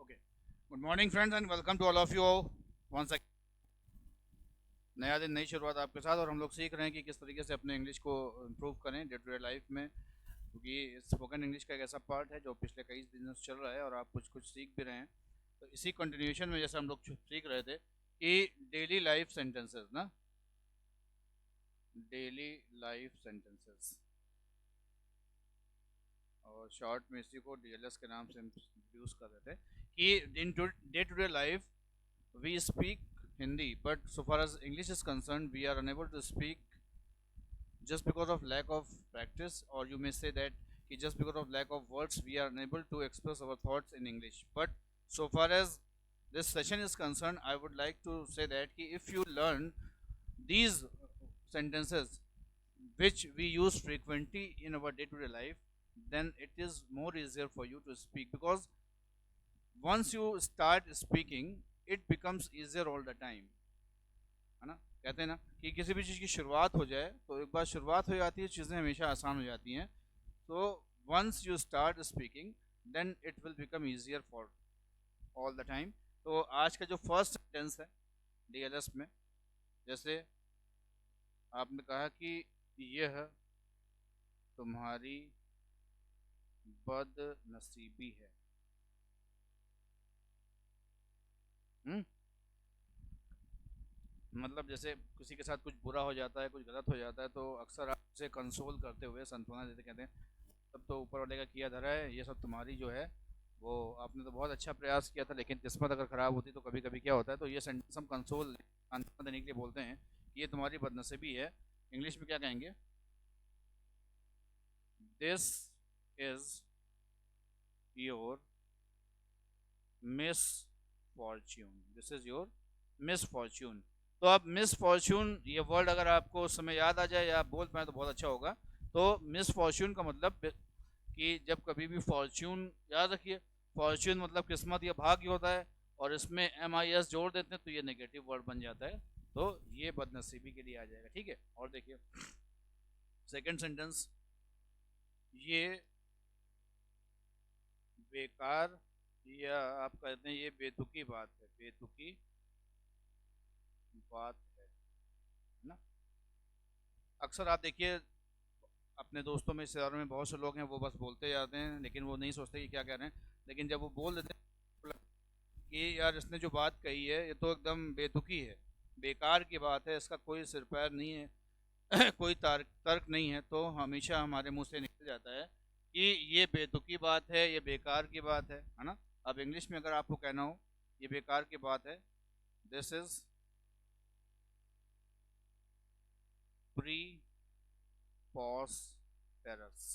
Okay, good morning friends and welcome to all of you once again. नया दिन, नई शुरुआत आपके साथ, और हम लोग सीख रहे हैं कि किस तरीके से अपने इंग्लिश को इम्प्रूव करें डे टू डे लाइफ में, क्योंकि स्पोकन इंग्लिश का एक ऐसा पार्ट है जो पिछले कई दिनों से चल रहा है और आप कुछ कुछ सीख भी रहे हैं। तो इसी कंटिन्यूएशन में जैसे हम लोग सीख रहे थे कि डेली लाइफ सेंटेंसेस ना, डेली लाइफ सेंटेंसेस, और शॉर्ट में इसी को डीएलएस के नाम से इंट्रोड्यूस कर रहे थे कि in day to day life we speak Hindi, but so far as English is concerned, we are unable to speak just because of lack of practice, or you may say that just because of lack of words, we are unable to express our thoughts in English. But so far as this session is concerned, I would like to say that if you learn these sentences which we use frequently in our day-to-day life, then it is more easier for you to speak, because once you start speaking it becomes easier all the time, है ना। कहते हैं ना कि किसी भी चीज़ की शुरुआत हो जाए तो एक बार शुरुआत हो जाती है चीज़ें हमेशा आसान हो जाती हैं। तो once you start speaking then it will become easier for all the time. तो आज का जो फर्स्ट सेंटेंस है डीएलएस में, जैसे आपने कहा कि यह तुम्हारी बदनसीबी है। मतलब जैसे किसी के साथ कुछ बुरा हो जाता है, कुछ गलत हो जाता है, तो अक्सर आप उसे कंसोल करते हुए सांत्वना देते कहते हैं तब तो ऊपर वाले का किया धरा है, ये सब तुम्हारी जो है वो आपने तो बहुत अच्छा प्रयास किया था, लेकिन किस्मत अगर ख़राब होती तो कभी कभी क्या होता है। तो ये सेंटेंस हम कंसोल सांत्वना देने के लिए बोलते हैं कि ये तुम्हारी बदनसीबी है। इंग्लिश में क्या कहेंगे? This is your miss Fortune, this is your miss Fortune. तो अब मिस फॉर्च्यून ये वर्ड अगर आपको उस समय याद आ जाए या आप बोल पाए तो बहुत अच्छा होगा। तो मिस फॉर्च्यून का मतलब कि जब कभी भी फॉर्च्यून, याद रखिए फॉर्च्यून मतलब किस्मत या भाग्य होता है, और इसमें MIS जोड़ देते हैं तो ये नेगेटिव वर्ड बन जाता है, तो ये बदनसीबी के लिए आ जाएगा। ठीक है, और देखिए सेकंड सेंटेंस, ये बेकार, या आप कहते हैं ये बेतुकी बात है, बेतुकी बात है ना। अक्सर आप देखिए अपने दोस्तों में, रिश्तेदारों में बहुत से लोग हैं वो बस बोलते जाते हैं लेकिन वो नहीं सोचते कि क्या कह रहे हैं, लेकिन जब वो बोल देते हैं कि यार इसने जो बात कही है ये तो एकदम बेतुकी है, बेकार की बात है, इसका कोई सिर पैर नहीं है कोई तर्क नहीं है, तो हमेशा हमारे मुंह से निकल जाता है कि ये बेतुकी बात है, ये बेकार की बात है ना। अब इंग्लिश में अगर आपको कहना हो ये बेकार की बात है, दिस इज प्री पॉस्टरस,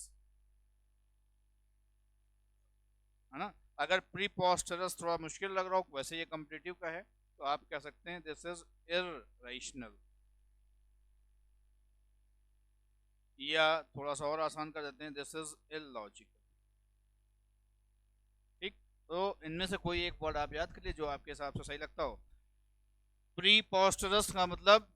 है ना। अगर प्री पॉस्टरस थोड़ा मुश्किल लग रहा हो, वैसे ये कम्पिटिटिव का है, तो आप कह सकते हैं दिस इज इर्रेशनल, या थोड़ा सा और आसान कर देते हैं दिस इज इलॉजिकल। ठीक, तो इनमें से कोई एक वर्ड आप याद करिए जो आपके हिसाब से सही लगता हो। प्री पॉस्टरस का मतलब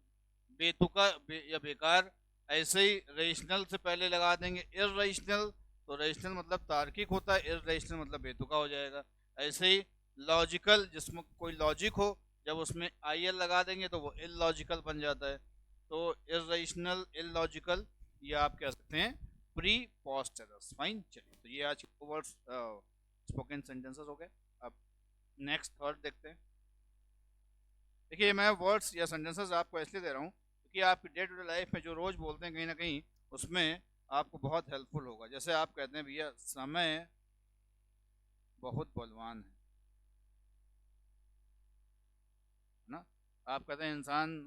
बेतुका या बेकार, ऐसे ही रेशनल से पहले लगा देंगे इर्रेशनल, तो रेशनल मतलब तार्किक होता है, इर्रेशनल मतलब बेतुका हो जाएगा। ऐसे ही लॉजिकल, जिसमें कोई लॉजिक हो, जब उसमें IL लगा देंगे तो वो इलॉजिकल बन जाता है। तो इर्रेशनल, इलॉजिकल, ये आप कह सकते हैं प्री पॉस्टरस। फाइन, चलिए तो ये आज के वर्ड्स स्पोकन सेंटेंसेस हो गए। अब नेक्स्ट थर्ड देखते हैं। देखिए मैं वर्ड्स या सेंटेंसेस आपको इसलिए दे रहा हूँ क्योंकि आप डे टू डे लाइफ में जो रोज़ बोलते हैं कहीं ना कहीं उसमें आपको बहुत हेल्पफुल होगा। जैसे आप कहते हैं भैया समय बहुत बलवान है ना। आप कहते हैं इंसान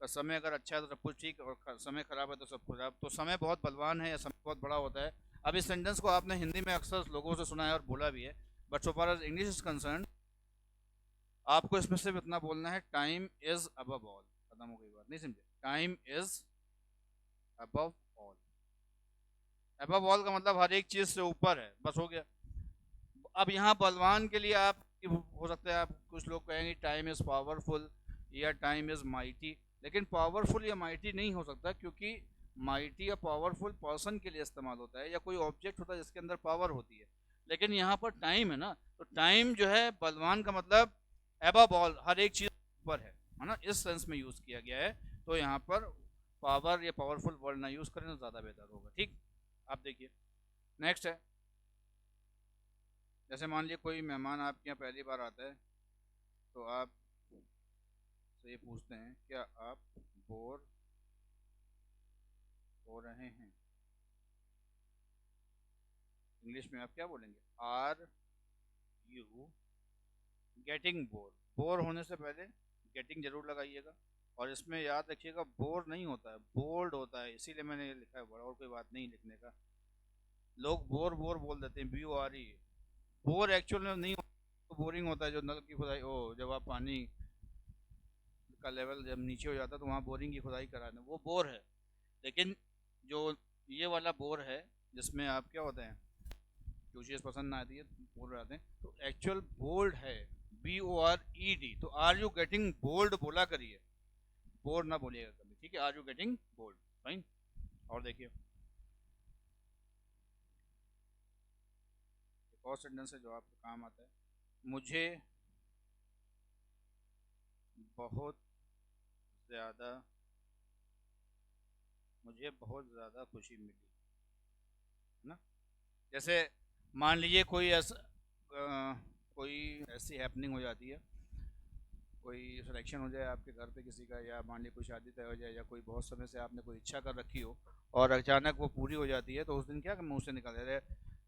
का समय अगर अच्छा है तो सब कुछ ठीक, और समय खराब है तो सब कुछ खराब। तो समय बहुत बलवान है या समय बहुत बड़ा होता है। अब इस सेंटेंस को आपने हिंदी में अक्सर लोगों से सुना है और बोला भी है, but so far as English is concern आपको इसमें सिर्फ इतना बोलना है, टाइम इज अबव ऑल। खत्म हो गई बात, नहीं समझे? Time is above all, above all का मतलब हर एक चीज से ऊपर है, बस हो गया। अब यहाँ बलवान के लिए आप हो सकता है आप कुछ लोग कहेंगे टाइम इज पावरफुल या टाइम इज माइटी, लेकिन पावरफुल या माइटी नहीं हो सकता, क्योंकि माइटी या पावरफुल पर्सन के लिए इस्तेमाल होता है या कोई ऑब्जेक्ट होता है जिसके अंदर पावर होती है। लेकिन यहाँ पर टाइम है ना, तो टाइम जो है बलवान का मतलब एबव ऑल, हर एक चीज पर है ना, इस सेंस में यूज किया गया है। तो यहाँ पर पावर या पावरफुल वर्ड ना यूज करें तो ज्यादा बेहतर होगा। ठीक, आप देखिए नेक्स्ट है, जैसे मान लीजिए कोई मेहमान आपके यहाँ पहली बार आता है, तो आप से ये पूछते हैं क्या आप बोर हो रहे हैं। इंग्लिश में आप क्या बोलेंगे, are you getting bore. Bore होने से पहले गेटिंग जरूर लगाइएगा, और इसमें याद रखिएगा बोर नहीं होता है, बोल्ड होता है, इसीलिए मैंने ये लिखा है बोर, और कोई बात नहीं लिखने का। लोग बोर बोर बोल देते हैं, BORE। बोर एक्चुअल में नहीं होता, बोरिंग होता है, जो नल की खुदाई, ओ जब आप पानी का लेवल जब नीचे हो जाता है तो वहाँ बोरिंग की खुदाई कराना, वो बोर है। लेकिन जो ये वाला बोर है, जिसमें आप क्या होते हैं, जो चीज़ पसंद ना आती है बोल रहे हैं, तो एक्चुअल बोल्ड है, BORED। तो आर यू गेटिंग बोल्ड बोला करिए, बोर ना बोलिएगा कभी, ठीक है, are you getting bored, fine. और देखिए एक और सेंटेंस है जो आपको काम आता है, मुझे बहुत ज़्यादा मुझे बहुत ज़्यादा खुशी मिली, है ना। जैसे मान लीजिए कोई ऐसा कोई ऐसी हैपनिंग हो जाती है, कोई सिलेक्शन हो जाए आपके घर पे किसी का, या मान लीजिए कोई शादी तय हो जाए, या कोई बहुत समय से आपने कोई इच्छा कर रखी हो और अचानक वो पूरी हो जाती है, तो उस दिन क्या मुंह से निकल रहे,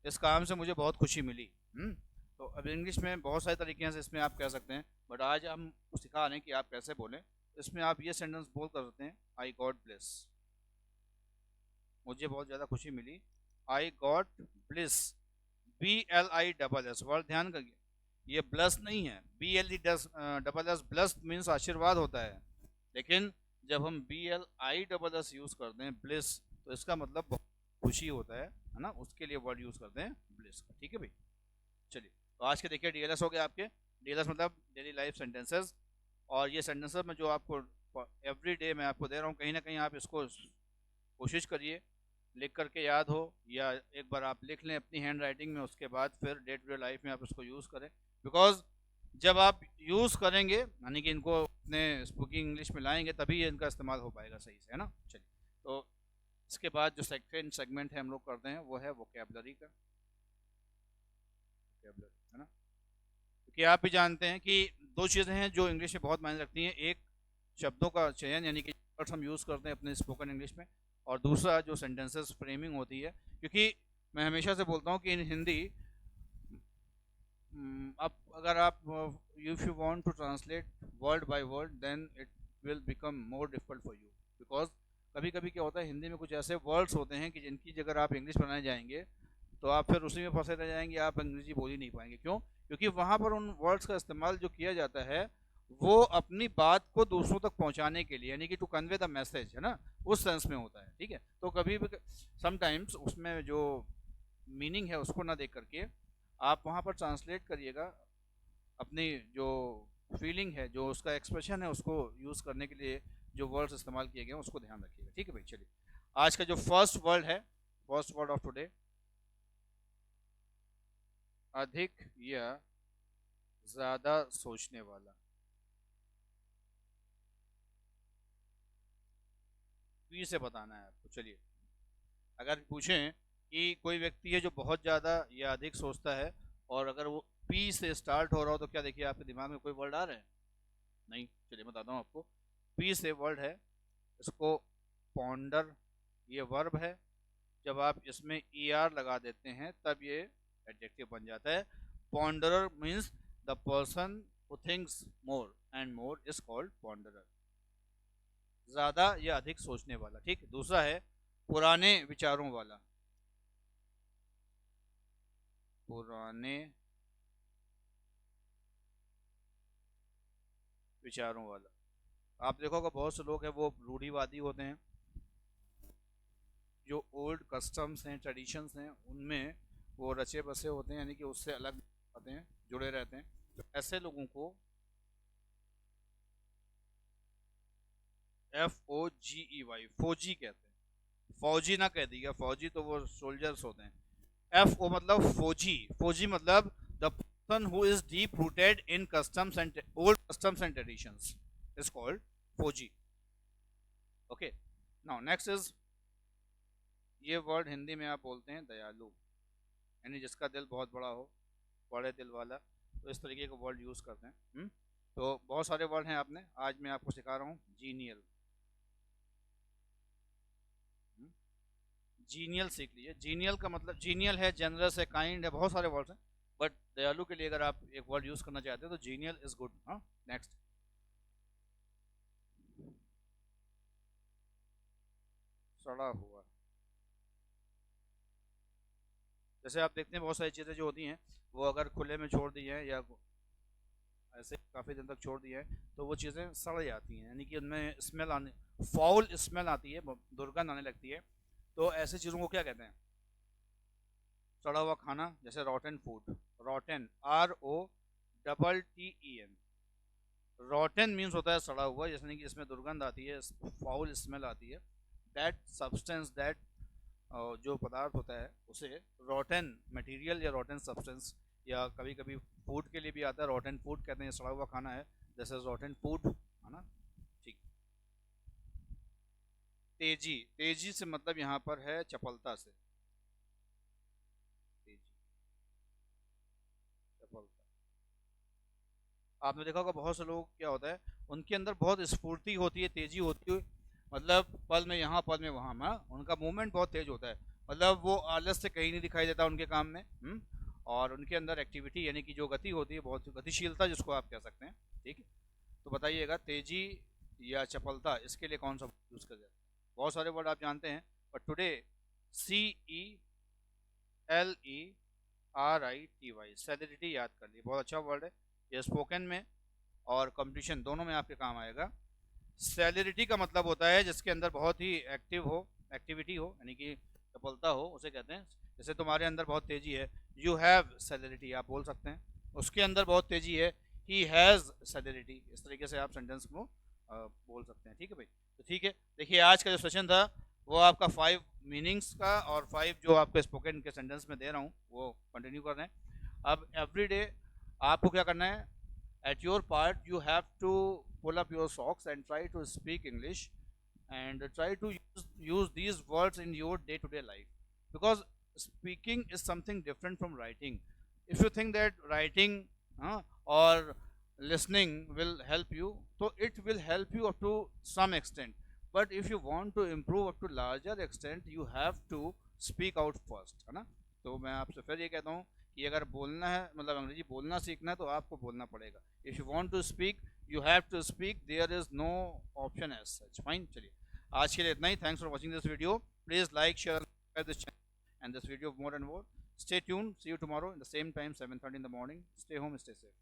इस काम से मुझे बहुत खुशी मिली। तो अब इंग्लिश में बहुत सारे तरीके हैं इसमें आप कह सकते हैं, बट आज हम सिखा रहे हैं कि आप कैसे बोलें। इसमें आप ये सेंटेंस बोल कर सकते हैं, आई गॉड ब्लेस, मुझे बहुत ज़्यादा खुशी मिली, I got bliss, BLISS, word ध्यान करिए, ये ब्लस नहीं है, BLESS, ब्लस मीन्स आशीर्वाद होता है, लेकिन जब हम BLISS यूज करते हैं ब्लिस, तो इसका मतलब बहुत खुशी होता है ना, उसके लिए वर्ड यूज करते हैं ब्लिस का। ठीक है भाई, चलिए तो आज के देखिए DLS हो गए आपके, DLS मतलब डेली लाइफ सेंटेंसेस। और ये सेंटेंसेस में जो आपको एवरी डे मैं आपको दे रहा हूँ, कहीं ना कहीं आप इसको कोशिश करिए लिख करके याद हो, या एक बार आप लिख लें अपनी हैंड राइटिंग में, उसके बाद फिर डे टू डे लाइफ में आप इसको यूज़ करें। बिकॉज जब आप यूज़ करेंगे, यानी कि इनको अपने स्पोकिंग इंग्लिश में लाएंगे, तभी ये इनका इस्तेमाल हो पाएगा सही से, है ना। चलिए, तो इसके बाद जो सेकेंड सेगमेंट है हम लोग करते हैं, वो है वोकेबलरी का, वोकेबलरी, है ना। क्योंकि आप भी जानते हैं कि दो चीज़ें हैं जो इंग्लिश में बहुत मायने रखती हैं, एक शब्दों का चयन, यानी कि वर्ड्स हम यूज़ करते हैं अपने स्पोकन इंग्लिश में, और दूसरा जो सेंटेंसेस फ्रेमिंग होती है। क्योंकि मैं हमेशा से बोलता हूँ कि इन हिंदी, अब अगर आप if you want to translate word by word, then it will become more difficult for you, because कभी कभी क्या होता है, हिंदी में कुछ ऐसे वर्ड्स होते हैं कि जिनकी जगह आप इंग्लिश बनाए जाएंगे, तो आप फिर उसी में फंसे रह जाएंगे, आप अंग्रेजी बोल ही नहीं पाएंगे। क्यों? क्योंकि वहाँ पर उन वर्ड्स का इस्तेमाल जो किया जाता है, वो अपनी बात को दूसरों तक पहुँचाने के लिए, यानी कि टू कन्वे द मैसेज, है ना, उस सेंस में होता है। ठीक है, तो कभी भी समटाइम्स उसमें जो मीनिंग है उसको ना देख करके आप वहाँ पर ट्रांसलेट करिएगा, अपनी जो फीलिंग है, जो उसका एक्सप्रेशन है, उसको यूज़ करने के लिए जो वर्ड्स इस्तेमाल किए गए हैं उसको ध्यान रखिएगा। ठीक है भाई, चलिए आज का जो फर्स्ट वर्ड है, फर्स्ट वर्ड ऑफ टुडे, अधिक या ज़्यादा सोचने वाला। पी से बताना है आपको। चलिए, अगर पूछें कि कोई व्यक्ति है जो बहुत ज़्यादा या अधिक सोचता है, और अगर वो पी से स्टार्ट हो रहा हो, तो क्या देखिए आपके दिमाग में कोई वर्ड आ रहे हैं? नहीं। चलिए बताता हूँ आपको, पी से वर्ड है, इसको पॉन्डर, ये वर्ब है, जब आप इसमें ER लगा देते हैं तब ये एडजेक्टिव बन जाता है। Ponderer means the person who thinks more, and more is called ponderer, ज्यादा या अधिक सोचने वाला। ठीक, दूसरा है पुराने विचारों वाला, पुराने विचारों वाला। आप देखोगे बहुत से लोग हैं वो रूढ़ीवादी होते हैं, जो ओल्ड कस्टम्स हैं, ट्रेडिशंस हैं, उनमें वो रचे बसे होते हैं, यानी कि उससे अलग आते हैं, जुड़े रहते हैं। तो ऐसे लोगों को FOGEY फौजी कहते हैं। फौजी ना कह दिया, फौजी तो वो सोल्जर्स होते हैं, एफ ओ मतलब फौजी, फौजी मतलब the person who is deep rooted in customs and old customs and traditions is called फौजी। ओके, नाउ नेक्स्ट इज, ये वर्ड हिंदी में आप बोलते हैं दयालु, यानी जिसका दिल बहुत बड़ा हो, बड़े दिल वाला, तो इस तरीके का वर्ड यूज़ करते हैं। तो बहुत सारे वर्ड हैं आपने, आज मैं आपको सिखा रहा हूँ जीनियल। जीनियल सीख लीजिए, जीनियल का मतलब, जीनियल है, जनरस है, काइंड है, बहुत सारे वर्ड्स हैं, बट दयालु के लिए अगर आप एक वर्ड यूज़ करना चाहते हैं तो जीनियल इज गुड। हाँ, नेक्स्ट, सड़ा हुआ। जैसे आप देखते हैं बहुत सारी चीज़ें जो होती हैं वो अगर खुले में छोड़ दी हैं या ऐसे काफ़ी दिन तक छोड़ दिया है तो वो चीज़ें सड़ जाती हैं, यानी कि उनमें स्मेल आने, फाउल स्मेल आती है, दुर्गंध आने लगती है। तो ऐसी चीज़ों को क्या कहते हैं? सड़ा हुआ खाना, जैसे रॉटन फूड, रॉटन, ROTTEN। रॉटन मीन्स होता है सड़ा हुआ, जैसे कि इसमें दुर्गंध आती है, फाउल स्मेल आती है। दैट सब्सटेंस, दैट जो पदार्थ होता है उसे रॉटन मटेरियल या रॉटन सब्सटेंस, या कभी कभी फूड के लिए भी आता है रॉटन फूड कहते हैं, सड़ा हुआ खाना है, दिस इज रॉटन फूड, है ना? ठीक। तेजी, तेजी से मतलब यहाँ पर है चपलता से, तेजी, चपलता। आपने देखा होगा बहुत से लोग क्या होता है, उनके अंदर बहुत स्फूर्ति होती है, तेजी होती है, मतलब पल में यहाँ पल में वहाँ, उनका मूवमेंट बहुत तेज होता है, मतलब वो आलस से कहीं नहीं दिखाई देता उनके काम में। और उनके अंदर एक्टिविटी यानी कि जो गति होती है, बहुत गतिशीलता जिसको आप कह सकते हैं। ठीक है, तो बताइएगा तेजी या चपलता, इसके लिए कौन सा यूज़ कर जाए? बहुत सारे वर्ड आप जानते हैं, बट टुडे CELERITY, सेलिडिटी याद कर लिए, बहुत अच्छा वर्ड है ये, स्पोकन में और कंपटीशन दोनों में आपके काम आएगा। सेलिडिटी का मतलब होता है जिसके अंदर बहुत ही एक्टिव हो, एक्टिविटी हो, यानी कि सफलता हो, उसे कहते हैं। जैसे तुम्हारे अंदर बहुत तेजी है, यू हैव सेलिडिटी, आप बोल सकते हैं। उसके अंदर बहुत तेजी है, ही हैज़ सेलिडिटी, इस तरीके से आप सेंटेंस को बोल सकते हैं। ठीक है भाई, तो ठीक है, देखिए आज का जो सेशन था वो आपका 5 मीनिंग्स का और 5 जो आपको स्पोकन के सेंटेंस में दे रहा हूँ वो कंटिन्यू कर रहे हैं। अब एवरी डे आपको क्या करना है, at your part you have to pull up your socks and try to speak English, and try to use these words in your day to day life, because speaking is something different from writing. If you think that writing or listening will help you, so it will help you up to some extent, but if you want to improve up to larger extent you have to speak out first, है ना? तो मैं आपसे फिर ये कहता हूँ कि अगर बोलना है, मतलब अंग्रेजी बोलना सीखना है, तो आपको बोलना पड़ेगा। If you want to speak you have to speak, there is no option as such. Fine, चलिए आज के लिए इतना ही। Thanks for watching this video, please like share this channel and this video more and more. Stay tune, see you tomorrow in the same time 7:30 in the morning. Stay home, stay safe.